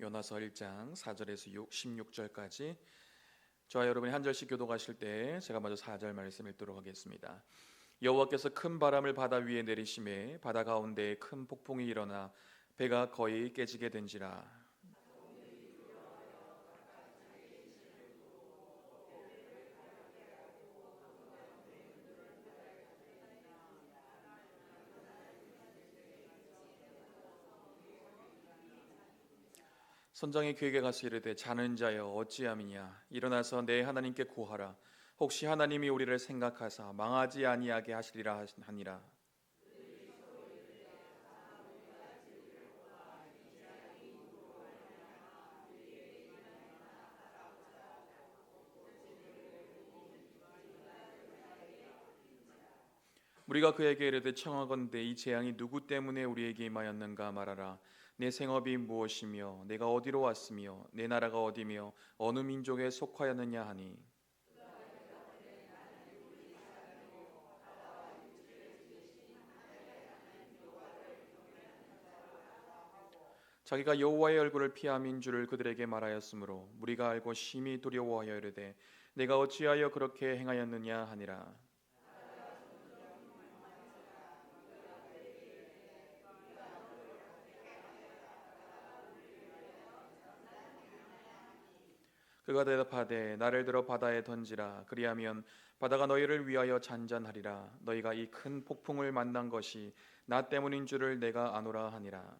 요나서 1장 4절에서 16절까지 저와 여러분이 한 절씩 교독하실 때 제가 먼저 4절 말씀 읽도록 하겠습니다. 여호와께서 큰 바람을 바다 위에 내리심에 바다 가운데에 큰 폭풍이 일어나 배가 거의 깨지게 된지라. 선장이 그에게 가서 이르되 자는 자여 어찌함이냐 일어나서 내 하나님께 구하라. 혹시 하나님이 우리를 생각하사 망하지 아니하게 하시리라 하니라. 우리가 그에게 이르되 청하건대 이 재앙이 누구 때문에 우리에게 임하였는가 말하라. 내 생업이 무엇이며 내가 어디로 왔으며 내 나라가 어디며 어느 민족에 속하였느냐 하니, 자기가 여호와의 얼굴을 피함인 줄을 그들에게 말하였으므로 무리가 알고 심히 두려워하여 이르되 내가 어찌하여 그렇게 행하였느냐 하니라. 그가 대답하되 나를 들어 바다에 던지라. 그리하면 바다가 너희를 위하여 잔잔하리라. 너희가 이 큰 폭풍을 만난 것이 나 때문인 줄을 내가 아노라 하니라.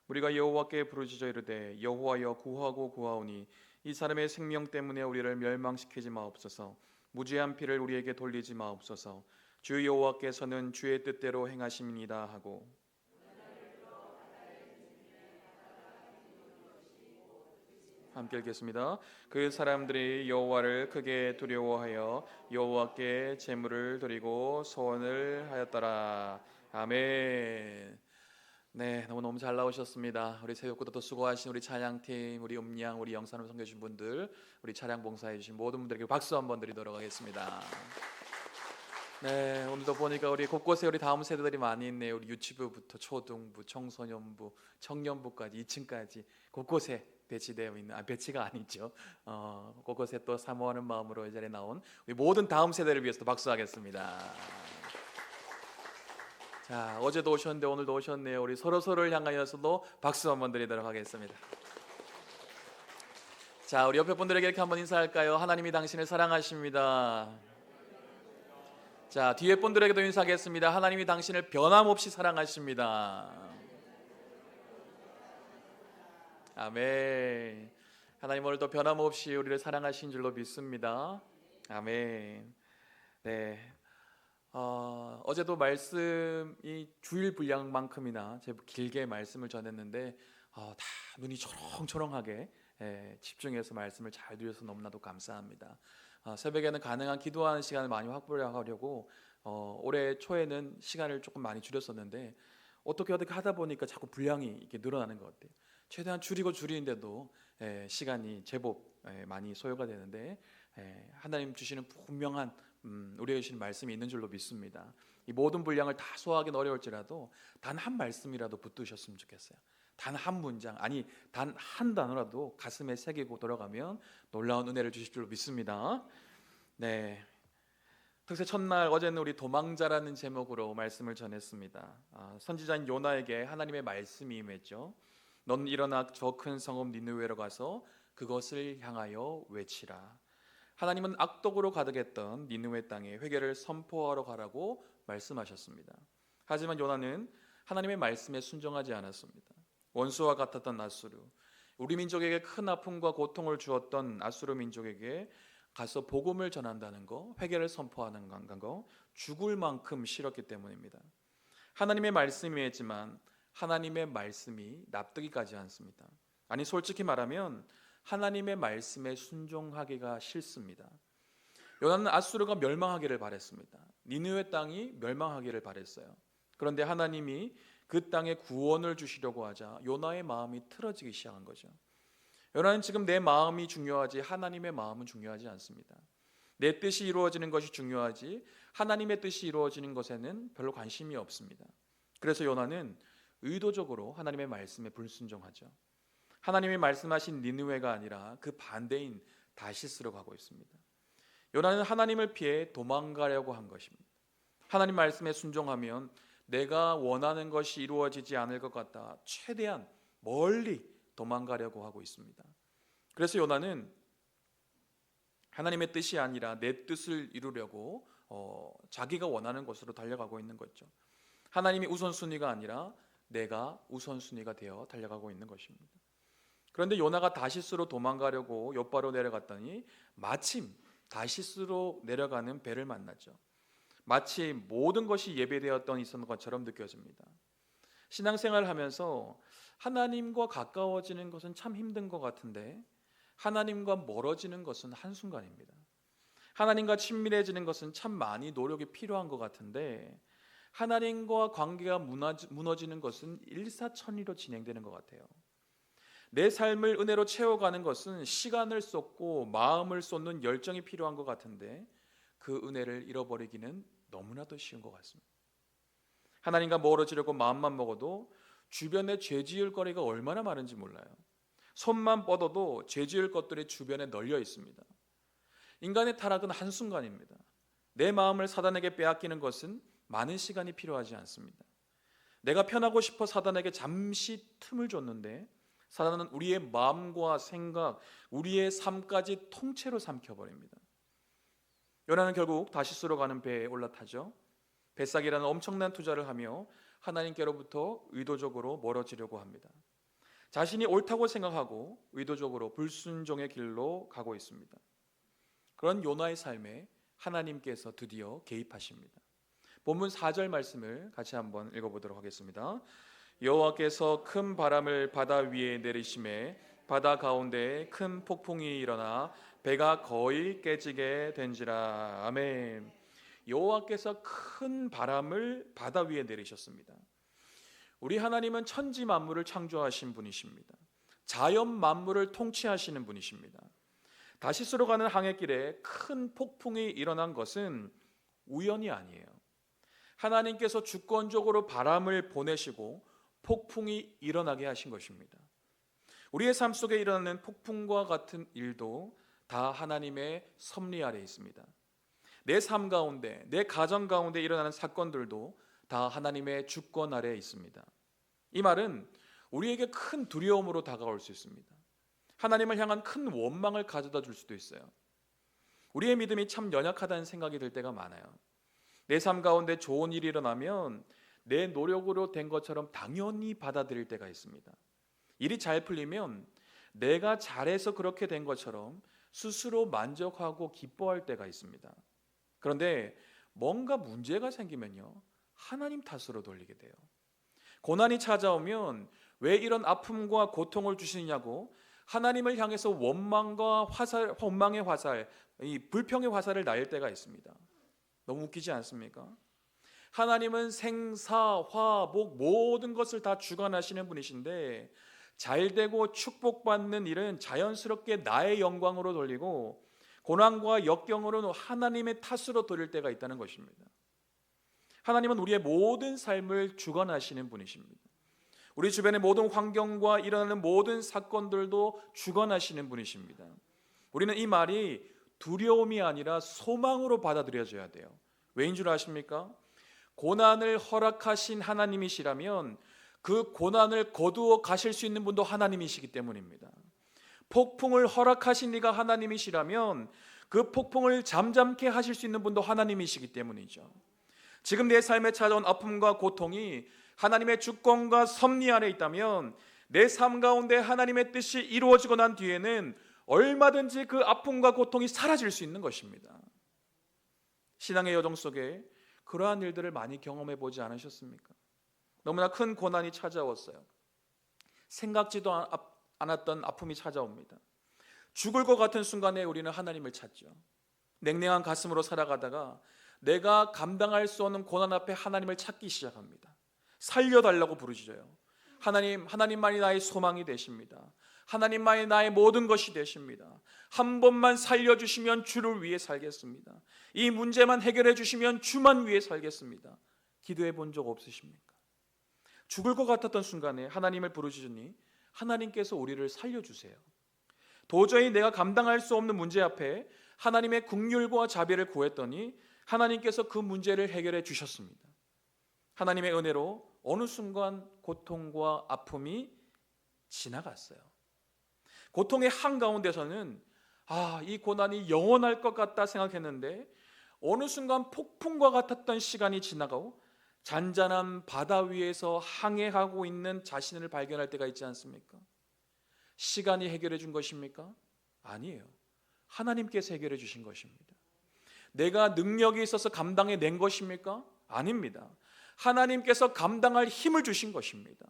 우리가 여호와께 부르짖어 이르되 여호와여 구하고 구하오니 이 사람의 생명 때문에 우리를 멸망시키지 마옵소서. 무죄한 피를 우리에게 돌리지 마옵소서. 주 여호와께서는 주의 뜻대로 행하심이니이다 하고, 함께 읽겠습니다. 그 사람들이 여호와를 크게 두려워하여 여호와께 제물을 드리고 소원을 하였더라. 아멘. 네, 너무 잘 나오셨습니다. 우리 새벽부터 수고하신 우리 찬양팀, 우리 음량, 우리 영상을 섬겨주신 분들, 우리 찬양 봉사해 주신 모든 분들에게 박수 한번 드리도록 하겠습니다. 네, 오늘도 보니까 우리 곳곳에 우리 다음 세대들이 많이 있네요. 우리 유치부부터 초등부, 청소년부, 청년부까지 2층까지 곳곳에 배치되어 있는, 배치가 아니죠. 곳곳에 또 사모하는 마음으로 이 자리에 나온 우리 모든 다음 세대를 위해서 박수하겠습니다. 자, 어제도 오셨는데 오늘도 오셨네요. 우리 서로를 향하여서도 박수 한번 드리도록 하겠습니다. 자, 우리 옆에 분들에게 이렇게 한번 인사할까요? 하나님이 당신을 사랑하십니다. 자, 뒤에 분들에게도 인사하겠습니다. 하나님이 당신을 변함없이 사랑하십니다. 아멘. 하나님 오늘도 변함없이 우리를 사랑하신 줄로 믿습니다. 아멘. 네. 어제도 말씀이 주일 분량만큼이나 제법 길게 말씀을 전했는데 다 눈이 초롱초롱하게 집중해서 말씀을 잘 들려서 너무나도 감사합니다. 새벽에는 가능한 기도하는 시간을 많이 확보하려고 올해 초에는 시간을 조금 많이 줄였었는데 어떻게 하다 보니까 자꾸 분량이 이렇게 늘어나는 것 같아요. 최대한 줄이는데도 시간이 제법 많이 소요가 되는데 하나님 주시는 분명한 우리에게 주시는 말씀이 있는 줄로 믿습니다. 이 모든 분량을 다 소화하기는 어려울지라도 단 한 말씀이라도 붙드셨으면 좋겠어요. 단 한 문장, 아니 단 한 단어라도 가슴에 새기고 돌아가면 놀라운 은혜를 주실 줄로 믿습니다. 네, 특세 첫날 어제는 우리 도망자라는 제목으로 말씀을 전했습니다. 선지자인 요나에게 하나님의 말씀이 임했죠. 넌 일어나 저 큰 성읍 니느웨로 가서 그것을 향하여 외치라. 하나님은 악독으로 가득했던 니느웨 땅에 회개를 선포하러 가라고 말씀하셨습니다. 하지만 요나는 하나님의 말씀에 순종하지 않았습니다. 원수와 같았던 아수르, 우리 민족에게 큰 아픔과 고통을 주었던 아수르 민족에게 가서 복음을 전한다는 거, 회개를 선포하는 거, 죽을 만큼 싫었기 때문입니다. 하나님의 말씀이 했지만 하나님의 말씀이 납득이 가지 않습니다. 아니 솔직히 말하면 하나님의 말씀에 순종하기가 싫습니다. 요나는 아수르가 멸망하기를 바랬습니다. 니느웨 땅이 멸망하기를 바랬어요. 그런데 하나님이 그 땅에 구원을 주시려고 하자 요나의 마음이 틀어지기 시작한 거죠. 요나는 지금 내 마음이 중요하지 하나님의 마음은 중요하지 않습니다. 내 뜻이 이루어지는 것이 중요하지 하나님의 뜻이 이루어지는 것에는 별로 관심이 없습니다. 그래서 요나는 의도적으로 하나님의 말씀에 불순종하죠. 하나님이 말씀하신 니느웨가 아니라 그 반대인 다시스로 가고 있습니다. 요나는 하나님을 피해 도망가려고 한 것입니다. 하나님 말씀에 순종하면 내가 원하는 것이 이루어지지 않을 것 같다. 최대한 멀리 도망가려고 하고 있습니다. 그래서 요나는 하나님의 뜻이 아니라 내 뜻을 이루려고 자기가 원하는 곳으로 달려가고 있는 거죠. 하나님이 우선순위가 아니라 내가 우선순위가 되어 달려가고 있는 것입니다. 그런데 요나가 다시스로 도망가려고 욥바로 내려갔더니 마침 다시스로 내려가는 배를 만나죠. 마치 모든 것이 예배되었던 있었던 것처럼 느껴집니다. 신앙생활을 하면서 하나님과 가까워지는 것은 참 힘든 것 같은데 하나님과 멀어지는 것은 한순간입니다. 하나님과 친밀해지는 것은 참 많이 노력이 필요한 것 같은데 하나님과 관계가 무너지는 것은 일사천리로 진행되는 것 같아요. 내 삶을 은혜로 채워가는 것은 시간을 쏟고 마음을 쏟는 열정이 필요한 것 같은데 그 은혜를 잃어버리기는 너무나도 쉬운 것 같습니다. 하나님과 멀어지려고 마음만 먹어도 주변에 죄 지을 거리가 얼마나 많은지 몰라요. 손만 뻗어도 죄 지을 것들이 주변에 널려 있습니다. 인간의 타락은 한순간입니다. 내 마음을 사단에게 빼앗기는 것은 많은 시간이 필요하지 않습니다. 내가 편하고 싶어 사단에게 잠시 틈을 줬는데 사단은 우리의 마음과 생각, 우리의 삶까지 통째로 삼켜버립니다. 요나는 결국 다시스로 가는 배에 올라타죠. 뱃삭이라는 엄청난 투자를 하며 하나님께로부터 의도적으로 멀어지려고 합니다. 자신이 옳다고 생각하고 의도적으로 불순종의 길로 가고 있습니다. 그런 요나의 삶에 하나님께서 드디어 개입하십니다. 본문 4절 말씀을 같이 한번 읽어보도록 하겠습니다. 여호와께서 큰 바람을 바다 위에 내리심에 바다 가운데 큰 폭풍이 일어나 배가 거의 깨지게 된지라. 아멘. 여호와께서 큰 바람을 바다 위에 내리셨습니다. 우리 하나님은 천지 만물을 창조하신 분이십니다. 자연 만물을 통치하시는 분이십니다. 다시스로 가는 항해길에 큰 폭풍이 일어난 것은 우연이 아니에요. 하나님께서 주권적으로 바람을 보내시고 폭풍이 일어나게 하신 것입니다. 우리의 삶 속에 일어나는 폭풍과 같은 일도 다 하나님의 섭리 아래 있습니다. 내 삶 가운데, 내 가정 가운데 일어나는 사건들도 다 하나님의 주권 아래에 있습니다. 이 말은 우리에게 큰 두려움으로 다가올 수 있습니다. 하나님을 향한 큰 원망을 가져다 줄 수도 있어요. 우리의 믿음이 참 연약하다는 생각이 들 때가 많아요. 내 삶 가운데 좋은 일이 일어나면 내 노력으로 된 것처럼 당연히 받아들일 때가 있습니다. 일이 잘 풀리면 내가 잘해서 그렇게 된 것처럼 스스로 만족하고 기뻐할 때가 있습니다. 그런데 뭔가 문제가 생기면요, 하나님 탓으로 돌리게 돼요. 고난이 찾아오면 왜 이런 아픔과 고통을 주시냐고 하나님을 향해서 원망과 화살, 원망의 화살, 이 불평의 화살을 날릴 때가 있습니다. 너무 웃기지 않습니까? 하나님은 생사, 화, 복 모든 것을 다 주관하시는 분이신데 잘되고 축복받는 일은 자연스럽게 나의 영광으로 돌리고 고난과 역경으로는 하나님의 탓으로 돌릴 때가 있다는 것입니다. 하나님은 우리의 모든 삶을 주관하시는 분이십니다. 우리 주변의 모든 환경과 일어나는 모든 사건들도 주관하시는 분이십니다. 우리는 이 말이 두려움이 아니라 소망으로 받아들여져야 돼요. 왜인 줄 아십니까? 고난을 허락하신 하나님이시라면 그 고난을 거두어 가실 수 있는 분도 하나님이시기 때문입니다. 폭풍을 허락하신 이가 하나님이시라면 그 폭풍을 잠잠케 하실 수 있는 분도 하나님이시기 때문이죠. 지금 내 삶에 찾아온 아픔과 고통이 하나님의 주권과 섭리 안에 있다면 내 삶 가운데 하나님의 뜻이 이루어지고 난 뒤에는 얼마든지 그 아픔과 고통이 사라질 수 있는 것입니다. 신앙의 여정 속에 그러한 일들을 많이 경험해 보지 않으셨습니까? 너무나 큰 고난이 찾아왔어요. 생각지도 않았던 아픔이 찾아옵니다. 죽을 것 같은 순간에 우리는 하나님을 찾죠. 냉랭한 가슴으로 살아가다가 내가 감당할 수 없는 고난 앞에 하나님을 찾기 시작합니다. 살려달라고 부르짖어요. 하나님만이 나의 소망이 되십니다. 하나님만이 나의 모든 것이 되십니다. 한 번만 살려주시면 주를 위해 살겠습니다. 이 문제만 해결해 주시면 주만 위해 살겠습니다. 기도해 본 적 없으십니까? 죽을 것 같았던 순간에 하나님을 부르시니 하나님께서 우리를 살려주세요. 도저히 내가 감당할 수 없는 문제 앞에 하나님의 긍휼과 자비를 구했더니 하나님께서 그 문제를 해결해 주셨습니다. 하나님의 은혜로 어느 순간 고통과 아픔이 지나갔어요. 고통의 한가운데서는 이 고난이 영원할 것 같다 생각했는데 어느 순간 폭풍과 같았던 시간이 지나가고 잔잔한 바다 위에서 항해하고 있는 자신을 발견할 때가 있지 않습니까? 시간이 해결해 준 것입니까? 아니에요. 하나님께서 해결해 주신 것입니다. 내가 능력이 있어서 감당해 낸 것입니까? 아닙니다. 하나님께서 감당할 힘을 주신 것입니다.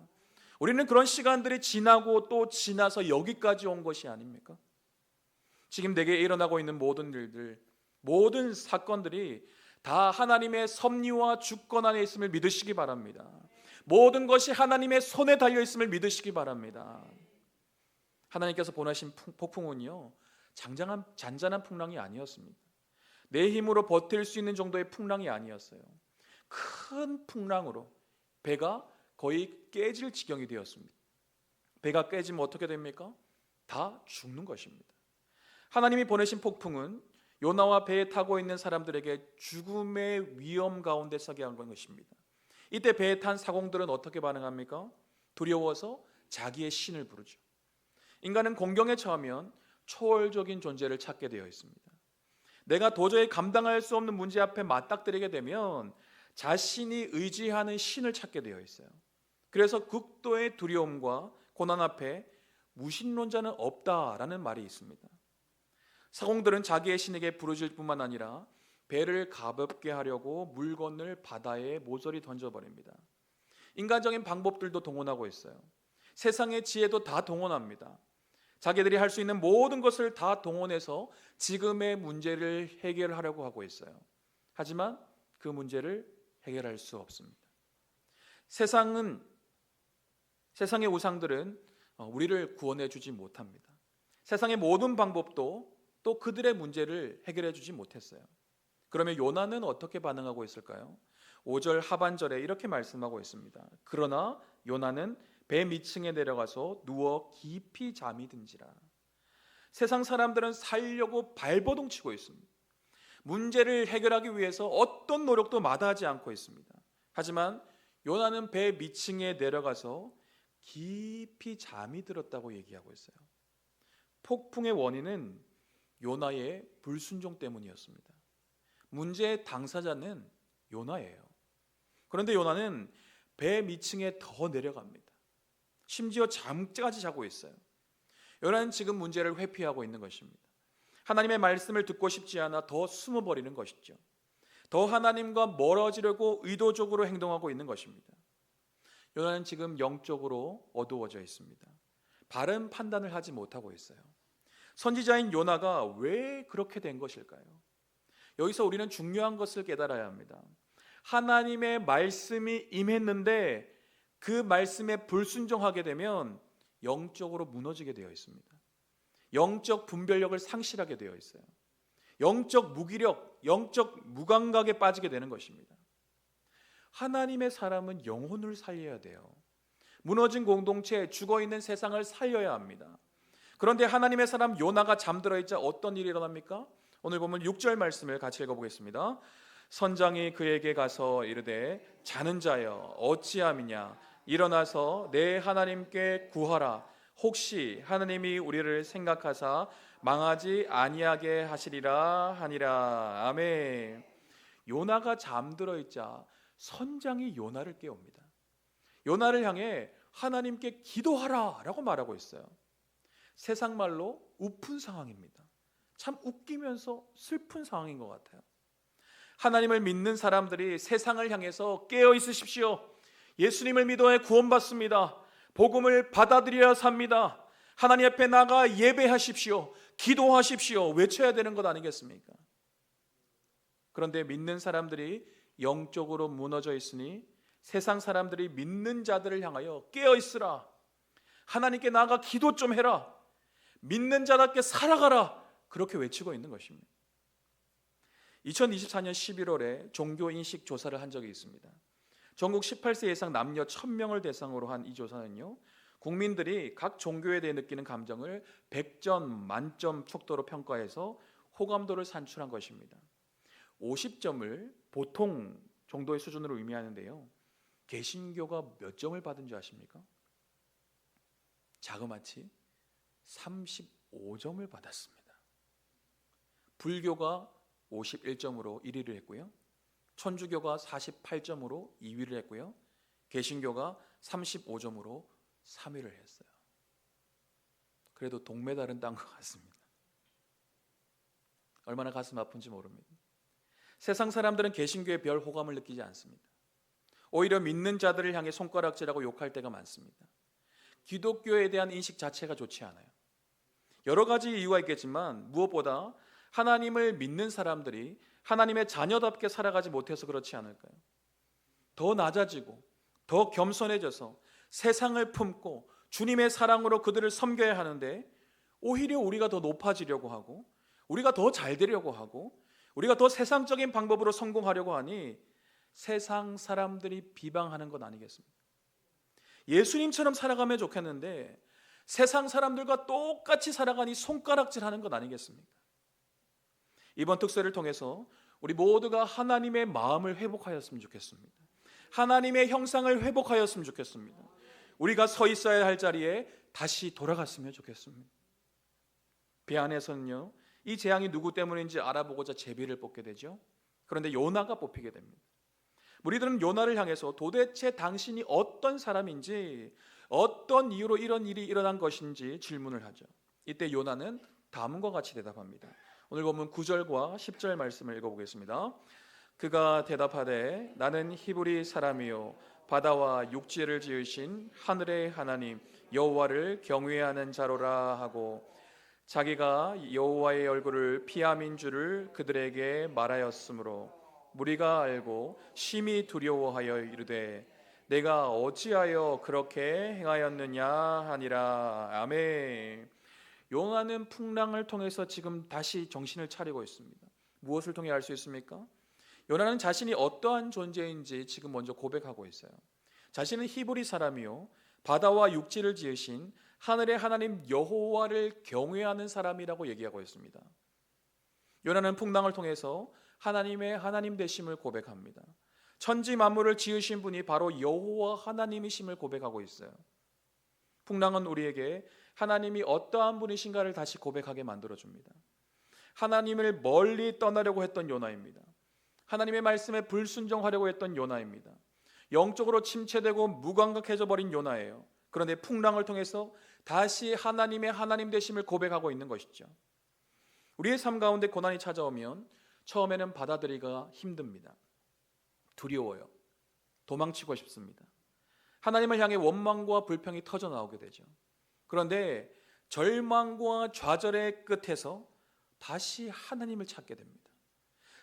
우리는 그런 시간들이 지나고 또 지나서 여기까지 온 것이 아닙니까? 지금 내게 일어나고 있는 모든 일들, 모든 사건들이 다 하나님의 섭리와 주권 안에 있음을 믿으시기 바랍니다. 모든 것이 하나님의 손에 달려 있음을 믿으시기 바랍니다. 하나님께서 보내신 폭풍은요, 잔잔한 풍랑이 아니었습니다. 내 힘으로 버틸 수 있는 정도의 풍랑이 아니었어요. 큰 풍랑으로 배가 거의 깨질 지경이 되었습니다. 배가 깨지면 어떻게 됩니까? 다 죽는 것입니다. 하나님이 보내신 폭풍은 요나와 배에 타고 있는 사람들에게 죽음의 위험 가운데 서게 한 것입니다. 이때 배에 탄 사공들은 어떻게 반응합니까? 두려워서 자기의 신을 부르죠. 인간은 공경에 처하면 초월적인 존재를 찾게 되어 있습니다. 내가 도저히 감당할 수 없는 문제 앞에 맞닥뜨리게 되면 자신이 의지하는 신을 찾게 되어 있어요. 그래서 극도의 두려움과 고난 앞에 무신론자는 없다라는 말이 있습니다. 사공들은 자기의 신에게 부르짖을 뿐만 아니라 배를 가볍게 하려고 물 건널 바다에 모조리 던져버립니다. 인간적인 방법들도 동원하고 있어요. 세상의 지혜도 다 동원합니다. 자기들이 할 수 있는 모든 것을 다 동원해서 지금의 문제를 해결하려고 하고 있어요. 하지만 그 문제를 해결할 수 없습니다. 세상의 우상들은 우리를 구원해 주지 못합니다. 세상의 모든 방법도 또 그들의 문제를 해결해 주지 못했어요. 그러면 요나는 어떻게 반응하고 있을까요? 5절 하반절에 이렇게 말씀하고 있습니다. 그러나 요나는 배 밑층에 내려가서 누워 깊이 잠이 든지라. 세상 사람들은 살려고 발버둥 치고 있습니다. 문제를 해결하기 위해서 어떤 노력도 마다하지 않고 있습니다. 하지만 요나는 배 밑층에 내려가서 깊이 잠이 들었다고 얘기하고 있어요. 폭풍의 원인은 요나의 불순종 때문이었습니다. 문제의 당사자는 요나예요. 그런데 요나는 배 밑층에 더 내려갑니다. 심지어 잠까지 자고 있어요. 요나는 지금 문제를 회피하고 있는 것입니다. 하나님의 말씀을 듣고 싶지 않아 더 숨어버리는 것이죠. 더 하나님과 멀어지려고 의도적으로 행동하고 있는 것입니다. 요나는 지금 영적으로 어두워져 있습니다. 바른 판단을 하지 못하고 있어요. 선지자인 요나가 왜 그렇게 된 것일까요? 여기서 우리는 중요한 것을 깨달아야 합니다. 하나님의 말씀이 임했는데 그 말씀에 불순종하게 되면 영적으로 무너지게 되어 있습니다. 영적 분별력을 상실하게 되어 있어요. 영적 무기력, 영적 무감각에 빠지게 되는 것입니다. 하나님의 사람은 영혼을 살려야 돼요. 무너진 공동체, 죽어있는 세상을 살려야 합니다. 그런데 하나님의 사람 요나가 잠들어 있자 어떤 일이 일어납니까? 오늘 보면 6절 말씀을 같이 읽어보겠습니다. 선장이 그에게 가서 이르되 자는 자여 어찌함이냐 일어나서 내 하나님께 구하라. 혹시 하나님이 우리를 생각하사 망하지 아니하게 하시리라 하니라. 아멘. 요나가 잠들어 있자 선장이 요나를 깨웁니다. 요나를 향해 하나님께 기도하라 라고 말하고 있어요. 세상 말로 우픈 상황입니다. 참 웃기면서 슬픈 상황인 것 같아요. 하나님을 믿는 사람들이 세상을 향해서 깨어 있으십시오. 예수님을 믿어야 구원받습니다. 복음을 받아들여야 삽니다. 하나님 앞에 나가 예배하십시오. 기도하십시오. 외쳐야 되는 것 아니겠습니까? 그런데 믿는 사람들이 영적으로 무너져 있으니 세상 사람들이 믿는 자들을 향하여 깨어 있으라. 하나님께 나아가 기도 좀 해라. 믿는 자답게 살아가라. 그렇게 외치고 있는 것입니다. 2024년 11월에 종교인식 조사를 한 적이 있습니다. 전국 18세 이상 남녀 1000명을 대상으로 한 이 조사는요, 국민들이 각 종교에 대해 느끼는 감정을 100점 만점 속도로 평가해서 호감도를 산출한 것입니다. 50점을 보통 정도의 수준으로 의미하는데요, 개신교가 몇 점을 받은 줄 아십니까? 자그마치 35점을 받았습니다. 불교가 51점으로 1위를 했고요, 천주교가 48점으로 2위를 했고요, 개신교가 35점으로 3위를 했어요. 그래도 동메달은 딴 것 같습니다. 얼마나 가슴 아픈지 모릅니다. 세상 사람들은 개신교에 별 호감을 느끼지 않습니다. 오히려 믿는 자들을 향해 손가락질하고 욕할 때가 많습니다. 기독교에 대한 인식 자체가 좋지 않아요. 여러 가지 이유가 있겠지만 무엇보다 하나님을 믿는 사람들이 하나님의 자녀답게 살아가지 못해서 그렇지 않을까요? 더 낮아지고 더 겸손해져서 세상을 품고 주님의 사랑으로 그들을 섬겨야 하는데, 오히려 우리가 더 높아지려고 하고 우리가 더 잘 되려고 하고 우리가 더 세상적인 방법으로 성공하려고 하니 세상 사람들이 비방하는 것 아니겠습니까? 예수님처럼 살아가면 좋겠는데 세상 사람들과 똑같이 살아가니 손가락질하는 것 아니겠습니까? 이번 특세를 통해서 우리 모두가 하나님의 마음을 회복하였으면 좋겠습니다. 하나님의 형상을 회복하였으면 좋겠습니다. 우리가 서 있어야 할 자리에 다시 돌아갔으면 좋겠습니다. 배 안에서는요, 이 재앙이 누구 때문인지 알아보고자 제비를 뽑게 되죠. 그런데 요나가 뽑히게 됩니다. 무리들은 요나를 향해서 도대체 당신이 어떤 사람인지, 어떤 이유로 이런 일이 일어난 것인지 질문을 하죠. 이때 요나는 다음과 같이 대답합니다. 오늘 본문 9절과 10절 말씀을 읽어보겠습니다. 그가 대답하되 나는 히브리 사람이요 바다와 육지를 지으신 하늘의 하나님 여호와를 경외하는 자로라 하고, 자기가 여호와의 얼굴을 피함인 줄을 그들에게 말하였으므로 무리가 알고 심히 두려워하여 이르되 내가 어찌하여 그렇게 행하였느냐 하니라. 아멘. 요나는 풍랑을 통해서 지금 다시 정신을 차리고 있습니다. 무엇을 통해 알 수 있습니까? 요나는 자신이 어떠한 존재인지 지금 먼저 고백하고 있어요. 자신은 히브리 사람이요 바다와 육지를 지으신 하늘의 하나님 여호와를 경외하는 사람이라고 얘기하고 있습니다. 요나는 풍랑을 통해서 하나님의 하나님 되심을 고백합니다. 천지 만물을 지으신 분이 바로 여호와 하나님이심을 고백하고 있어요. 풍랑은 우리에게 하나님이 어떠한 분이신가를 다시 고백하게 만들어줍니다. 하나님을 멀리 떠나려고 했던 요나입니다. 하나님의 말씀에 불순종하려고 했던 요나입니다. 영적으로 침체되고 무감각해져 버린 요나예요. 그런데 풍랑을 통해서 다시 하나님의 하나님 되심을 고백하고 있는 것이죠. 우리의 삶 가운데 고난이 찾아오면 처음에는 받아들이기가 힘듭니다. 두려워요. 도망치고 싶습니다. 하나님을 향해 원망과 불평이 터져 나오게 되죠. 그런데 절망과 좌절의 끝에서 다시 하나님을 찾게 됩니다.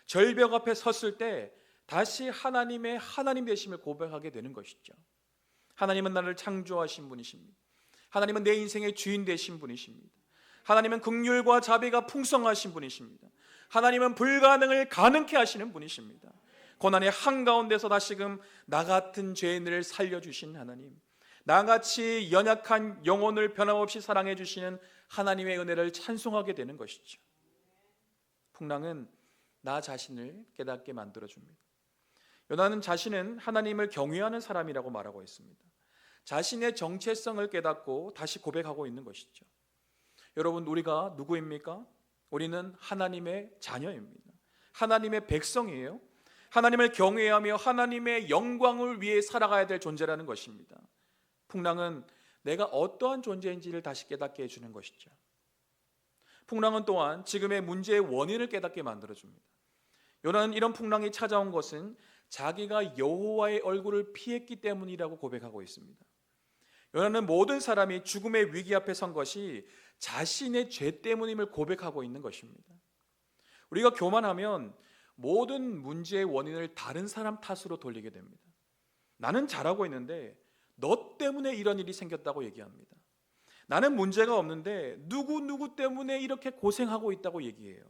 절벽 앞에 섰을 때 다시 하나님의 하나님 되심을 고백하게 되는 것이죠. 하나님은 나를 창조하신 분이십니다. 하나님은 내 인생의 주인 되신 분이십니다. 하나님은 긍휼과 자비가 풍성하신 분이십니다. 하나님은 불가능을 가능케 하시는 분이십니다. 고난의 한가운데서 다시금 나 같은 죄인을 살려주신 하나님, 나같이 연약한 영혼을 변함없이 사랑해 주시는 하나님의 은혜를 찬송하게 되는 것이죠. 풍랑은 나 자신을 깨닫게 만들어줍니다. 요나는 자신은 하나님을 경외하는 사람이라고 말하고 있습니다. 자신의 정체성을 깨닫고 다시 고백하고 있는 것이죠. 여러분, 우리가 누구입니까? 우리는 하나님의 자녀입니다. 하나님의 백성이에요. 하나님을 경외하며 하나님의 영광을 위해 살아가야 될 존재라는 것입니다. 풍랑은 내가 어떠한 존재인지를 다시 깨닫게 해주는 것이죠. 풍랑은 또한 지금의 문제의 원인을 깨닫게 만들어줍니다. 요나는 이런 풍랑이 찾아온 것은 자기가 여호와의 얼굴을 피했기 때문이라고 고백하고 있습니다. 요나는 모든 사람이 죽음의 위기 앞에 선 것이 자신의 죄 때문임을 고백하고 있는 것입니다. 우리가 교만하면 모든 문제의 원인을 다른 사람 탓으로 돌리게 됩니다. 나는 잘하고 있는데 너 때문에 이런 일이 생겼다고 얘기합니다. 나는 문제가 없는데 누구 때문에 이렇게 고생하고 있다고 얘기해요.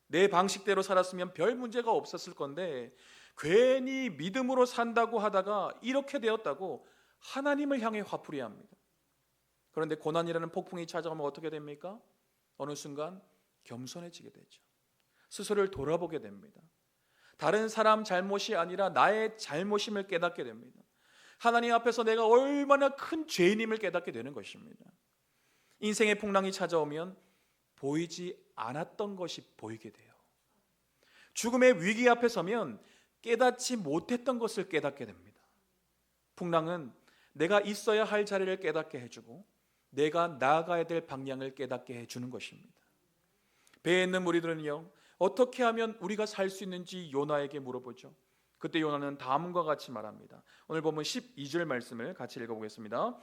내 방식대로 살았으면 별 문제가 없었을 건데 괜히 믿음으로 산다고 하다가 이렇게 되었다고 하나님을 향해 화풀이합니다. 그런데 고난이라는 폭풍이 찾아오면 어떻게 됩니까? 어느 순간 겸손해지게 되죠. 스스로를 돌아보게 됩니다. 다른 사람 잘못이 아니라 나의 잘못임을 깨닫게 됩니다. 하나님 앞에서 내가 얼마나 큰 죄인임을 깨닫게 되는 것입니다. 인생의 풍랑이 찾아오면 보이지 않았던 것이 보이게 돼요. 죽음의 위기 앞에 서면 깨닫지 못했던 것을 깨닫게 됩니다. 풍랑은 내가 있어야 할 자리를 깨닫게 해주고 내가 나아가야 될 방향을 깨닫게 해주는 것입니다. 배에 있는 무리들은요, 어떻게 하면 우리가 살 수 있는지 요나에게 물어보죠. 그때 요나는 다음과 같이 말합니다. 오늘 보면 12절 말씀을 같이 읽어보겠습니다.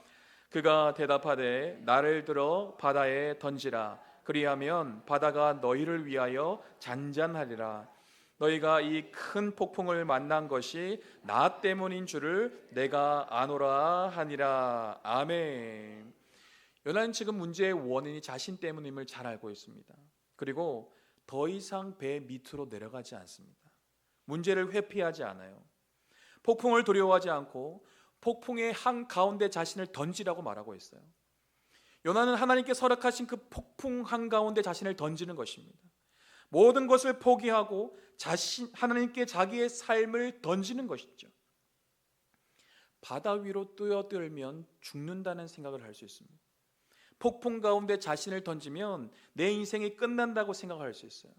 그가 대답하되 나를 들어 바다에 던지라. 그리하면 바다가 너희를 위하여 잔잔하리라. 너희가 이 큰 폭풍을 만난 것이 나 때문인 줄을 내가 아노라 하니라. 아멘. 요나는 지금 문제의 원인이 자신 때문임을 잘 알고 있습니다. 그리고 더 이상 배 밑으로 내려가지 않습니다. 문제를 회피하지 않아요. 폭풍을 두려워하지 않고 폭풍의 한가운데 자신을 던지라고 말하고 있어요. 요나는 하나님께 허락하신 그 폭풍 한가운데 자신을 던지는 것입니다. 모든 것을 포기하고 하나님께 자기의 삶을 던지는 것이죠. 바다 위로 뛰어들면 죽는다는 생각을 할 수 있습니다. 폭풍 가운데 자신을 던지면 내 인생이 끝난다고 생각할 수 있어요.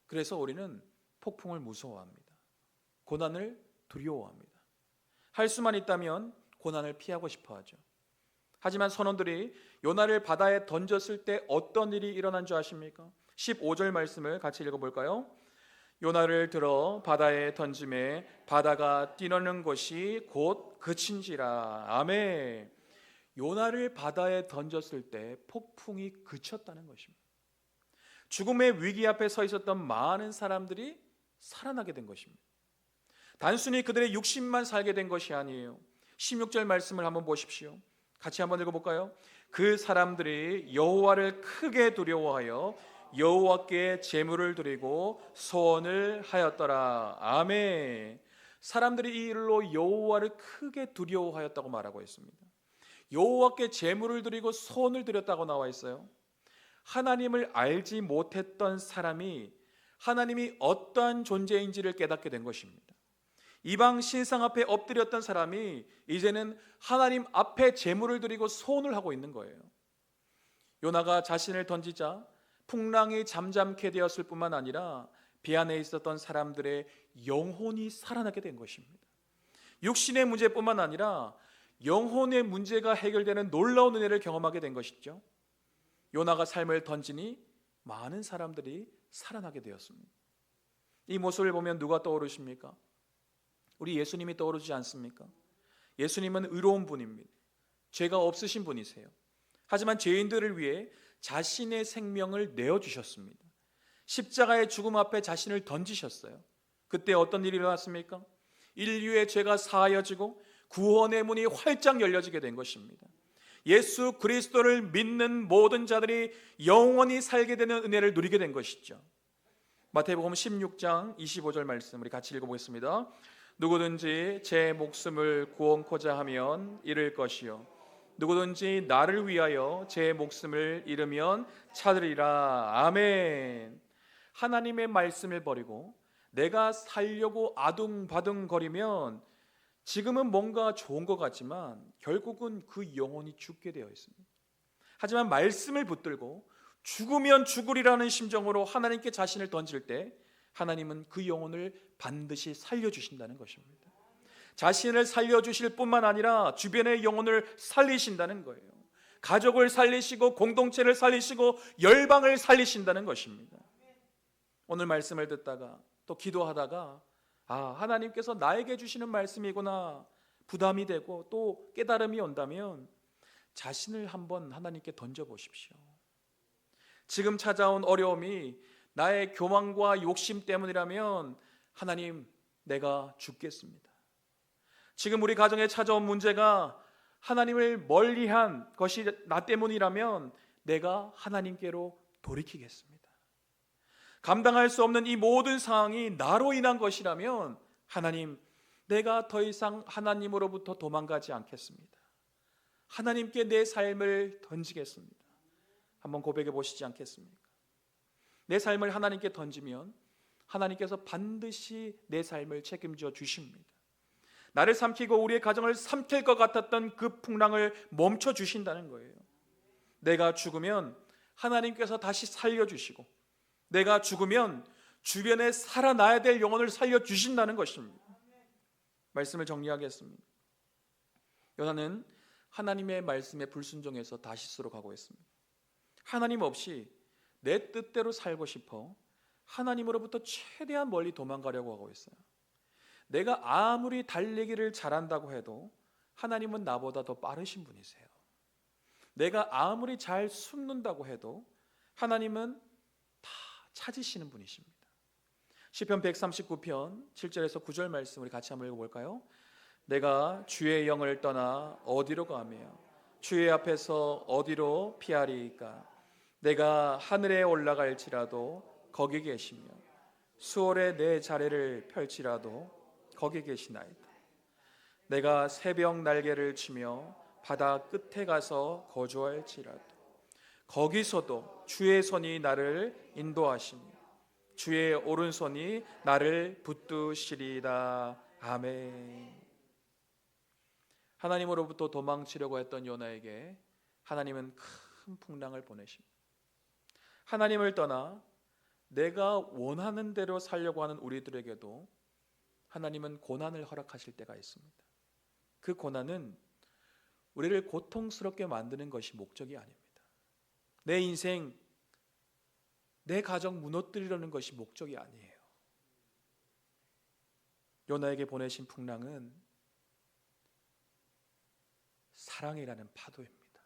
그래서 우리는 폭풍을 무서워합니다. 고난을 두려워합니다. 할 수만 있다면 고난을 피하고 싶어 하죠. 하지만 선원들이 요나를 바다에 던졌을 때 어떤 일이 일어난 줄 아십니까? 15절 말씀을 같이 읽어볼까요? 요나를 들어 바다에 던짐에 바다가 뛰노는 것이 곧 그친지라. 아멘. 요나를 바다에 던졌을 때 폭풍이 그쳤다는 것입니다. 죽음의 위기 앞에 서 있었던 많은 사람들이 살아나게 된 것입니다. 단순히 그들의 육신만 살게 된 것이 아니에요. 16절 말씀을 한번 보십시오. 같이 한번 읽어볼까요? 그 사람들이 여호와를 크게 두려워하여 여호와께 제물을 드리고 소원을 하였더라. 아멘. 사람들이 이 일로 여호와를 크게 두려워하였다고 말하고 있습니다. 여호와께 제물을 드리고 소원을 드렸다고 나와 있어요. 하나님을 알지 못했던 사람이 하나님이 어떠한 존재인지를 깨닫게 된 것입니다. 이방 신상 앞에 엎드렸던 사람이 이제는 하나님 앞에 제물을 드리고 소원을 하고 있는 거예요. 요나가 자신을 던지자 풍랑이 잠잠케 되었을 뿐만 아니라 배 안에 있었던 사람들의 영혼이 살아나게 된 것입니다. 육신의 문제뿐만 아니라 영혼의 문제가 해결되는 놀라운 은혜를 경험하게 된 것이죠. 요나가 삶을 던지니 많은 사람들이 살아나게 되었습니다. 이 모습을 보면 누가 떠오르십니까? 우리 예수님이 떠오르지 않습니까? 예수님은 의로운 분입니다. 죄가 없으신 분이세요. 하지만 죄인들을 위해 자신의 생명을 내어주셨습니다. 십자가의 죽음 앞에 자신을 던지셨어요. 그때 어떤 일이 일어났습니까? 인류의 죄가 사하여지고 구원의 문이 활짝 열려지게 된 것입니다. 예수 그리스도를 믿는 모든 자들이 영원히 살게 되는 은혜를 누리게 된 것이죠. 마태복음 16장 25절 말씀 우리 같이 읽어보겠습니다. 누구든지 제 목숨을 구원코자 하면 잃을 것이요 누구든지 나를 위하여 제 목숨을 잃으면 찾으리라. 아멘. 하나님의 말씀을 버리고 내가 살려고 아둥바둥거리면 지금은 뭔가 좋은 것 같지만 결국은 그 영혼이 죽게 되어 있습니다. 하지만 말씀을 붙들고 죽으면 죽으리라는 심정으로 하나님께 자신을 던질 때 하나님은 그 영혼을 반드시 살려주신다는 것입니다. 자신을 살려주실 뿐만 아니라 주변의 영혼을 살리신다는 거예요. 가족을 살리시고 공동체를 살리시고 열방을 살리신다는 것입니다. 오늘 말씀을 듣다가 또 기도하다가 하나님께서 나에게 주시는 말씀이구나 부담이 되고 또 깨달음이 온다면 자신을 한번 하나님께 던져보십시오. 지금 찾아온 어려움이 나의 교만과 욕심 때문이라면 하나님 내가 죽겠습니다. 지금 우리 가정에 찾아온 문제가 하나님을 멀리한 것이 나 때문이라면 내가 하나님께로 돌이키겠습니다. 감당할 수 없는 이 모든 상황이 나로 인한 것이라면 하나님, 내가 더 이상 하나님으로부터 도망가지 않겠습니다. 하나님께 내 삶을 던지겠습니다. 한번 고백해 보시지 않겠습니까? 내 삶을 하나님께 던지면 하나님께서 반드시 내 삶을 책임져 주십니다. 나를 삼키고 우리의 가정을 삼킬 것 같았던 그 풍랑을 멈춰 주신다는 거예요. 내가 죽으면 하나님께서 다시 살려주시고, 내가 죽으면 주변에 살아나야 될 영혼을 살려주신다는 것입니다. 말씀을 정리하겠습니다. 요나는 하나님의 말씀에 불순종해서 다시스로 가고 있습니다. 하나님 없이 내 뜻대로 살고 싶어 하나님으로부터 최대한 멀리 도망가려고 하고 있어요. 내가 아무리 달리기를 잘한다고 해도 하나님은 나보다 더 빠르신 분이세요. 내가 아무리 잘 숨는다고 해도 하나님은 다 찾으시는 분이십니다. 시편 139편 7절에서 9절 말씀 우리 같이 한번 읽어볼까요? 내가 주의 영을 떠나 어디로 가며 주의 앞에서 어디로 피하리이까? 내가 하늘에 올라갈지라도 거기 계시며 수월에 내 자리를 펼치라도 거기 계시나이다. 내가 새벽 날개를 치며 바다 끝에 가서 거주할지라도 거기서도 주의 손이 나를 인도하시며 주의 오른손이 나를 붙드시리다. 아멘. 하나님으로부터 도망치려고 했던 요나에게 하나님은 큰 풍랑을 보내십니다. 하나님을 떠나 내가 원하는 대로 살려고 하는 우리들에게도 하나님은 고난을 허락하실 때가 있습니다. 그 고난은 우리를 고통스럽게 만드는 것이 목적이 아닙니다. 내 인생, 내 가정 무너뜨리려는 것이 목적이 아니에요. 요나에게 보내신 풍랑은 사랑이라는 파도입니다.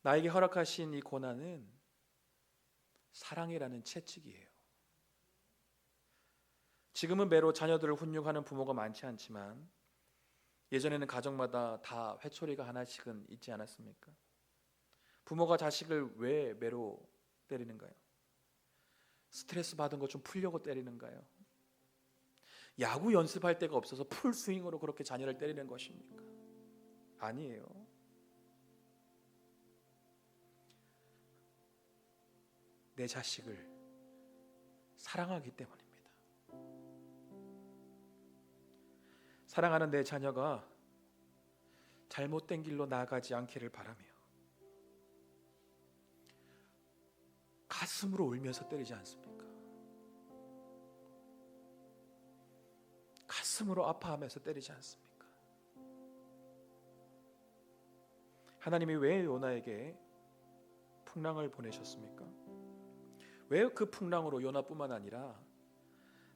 나에게 허락하신 이 고난은 사랑이라는 채찍이에요. 지금은 매로 자녀들을 훈육하는 부모가 많지 않지만 예전에는 가정마다 다 회초리가 하나씩은 있지 않았습니까? 부모가 자식을 왜 매로 때리는가요? 스트레스 받은 거 좀 풀려고 때리는가요? 야구 연습할 데가 없어서 풀스윙으로 그렇게 자녀를 때리는 것입니까? 아니에요. 내 자식을 사랑하기 때문입니다. 사랑하는 내 자녀가 잘못된 길로 나아가지 않기를 바라며 가슴으로 울면서 때리지 않습니까? 가슴으로 아파하면서 때리지 않습니까? 하나님이 왜 요나에게 풍랑을 보내셨습니까? 왜 그 풍랑으로 요나뿐만 아니라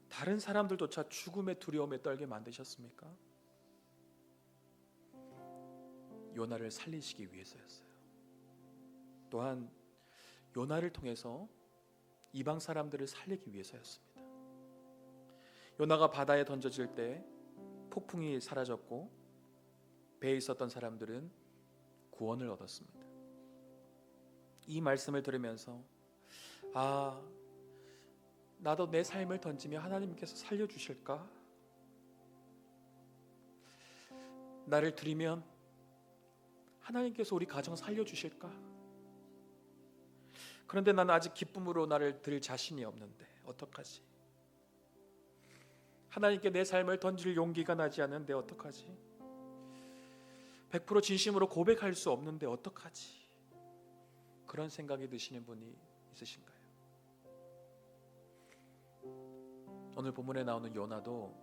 다른 사람들조차 죽음의 두려움에 떨게 만드셨습니까? 요나를 살리시기 위해서였어요. 또한 요나를 통해서 이방 사람들을 살리기 위해서였습니다. 요나가 바다에 던져질 때 폭풍이 사라졌고 배에 있었던 사람들은 구원을 얻었습니다. 이 말씀을 들으면서 나도 내 삶을 던지며 하나님께서 살려주실까? 나를 들이면 하나님께서 우리 가정 살려주실까? 그런데 나는 아직 기쁨으로 나를 들 자신이 없는데 어떡하지? 하나님께 내 삶을 던질 용기가 나지 않는데 어떡하지? 100% 진심으로 고백할 수 없는데 어떡하지? 그런 생각이 드시는 분이 있으신가요? 오늘 본문에 나오는 요나도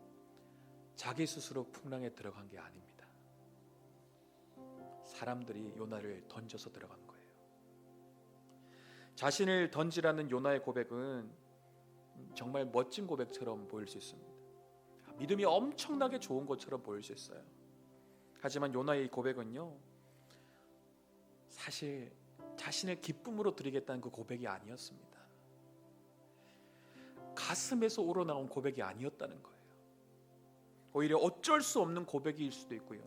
자기 스스로 풍랑에 들어간 게 아닙니다. 사람들이 요나를 던져서 들어간 거예요. 자신을 던지라는 요나의 고백은 정말 멋진 고백처럼 보일 수 있습니다. 믿음이 엄청나게 좋은 것처럼 보일 수 있어요. 하지만 요나의 이 고백은요, 사실 자신을 기쁨으로 드리겠다는 그 고백이 아니었습니다. 가슴에서 우러나온 고백이 아니었다는 거예요. 오히려 어쩔 수 없는 고백일 수도 있고요,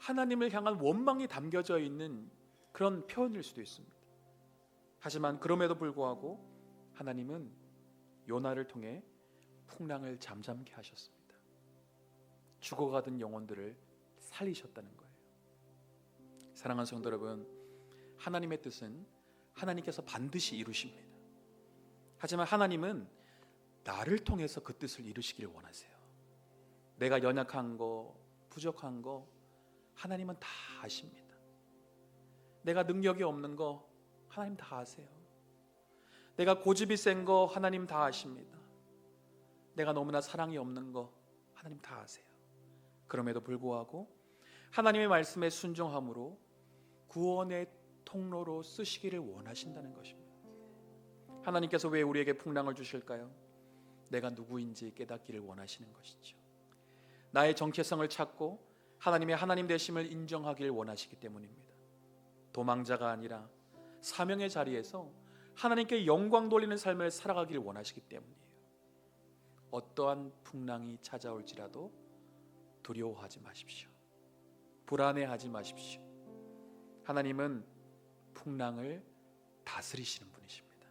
하나님을 향한 원망이 담겨져 있는 그런 표현일 수도 있습니다. 하지만 그럼에도 불구하고 하나님은 요나를 통해 풍랑을 잠잠케 하셨습니다. 죽어가던 영혼들을 살리셨다는 거예요. 사랑하는 성도 여러분, 하나님의 뜻은 하나님께서 반드시 이루십니다. 하지만 하나님은 나를 통해서 그 뜻을 이루시기를 원하세요. 내가 연약한 거, 부족한 거 하나님은 다 아십니다. 내가 능력이 없는 거 하나님 다 아세요. 내가 고집이 센 거 하나님 다 아십니다. 내가 너무나 사랑이 없는 거 하나님 다 아세요. 그럼에도 불구하고 하나님의 말씀에 순종함으로 구원의 통로로 쓰시기를 원하신다는 것입니다. 하나님께서 왜 우리에게 풍랑을 주실까요? 내가 누구인지 깨닫기를 원하시는 것이죠. 나의 정체성을 찾고 하나님의 하나님 되심을 인정하기를 원하시기 때문입니다. 도망자가 아니라 사명의 자리에서 하나님께 영광 돌리는 삶을 살아가기를 원하시기 때문이에요. 어떠한 풍랑이 찾아올지라도 두려워하지 마십시오. 불안해하지 마십시오. 하나님은 풍랑을 다스리시는 분이십니다.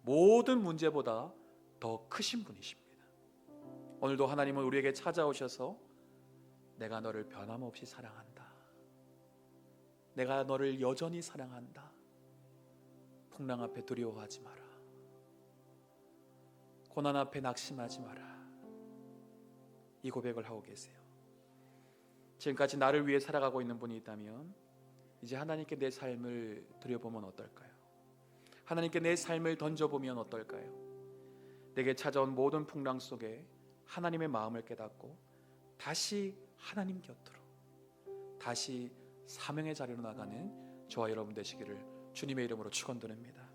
모든 문제보다 더 크신 분이십니다. 오늘도 하나님은 우리에게 찾아오셔서 내가 너를 변함없이 사랑한다. 내가 너를 여전히 사랑한다. 풍랑 앞에 두려워하지 마라. 고난 앞에 낙심하지 마라. 이 고백을 하고 계세요. 지금까지 나를 위해 살아가고 있는 분이 있다면 이제 하나님께 내 삶을 드려보면 어떨까요? 하나님께 내 삶을 던져보면 어떨까요? 내게 찾아온 모든 풍랑 속에 하나님의 마음을 깨닫고 다시 하나님 곁으로, 다시 사명의 자리로 나가는 저와 여러분 되시기를 주님의 이름으로 축원드립니다.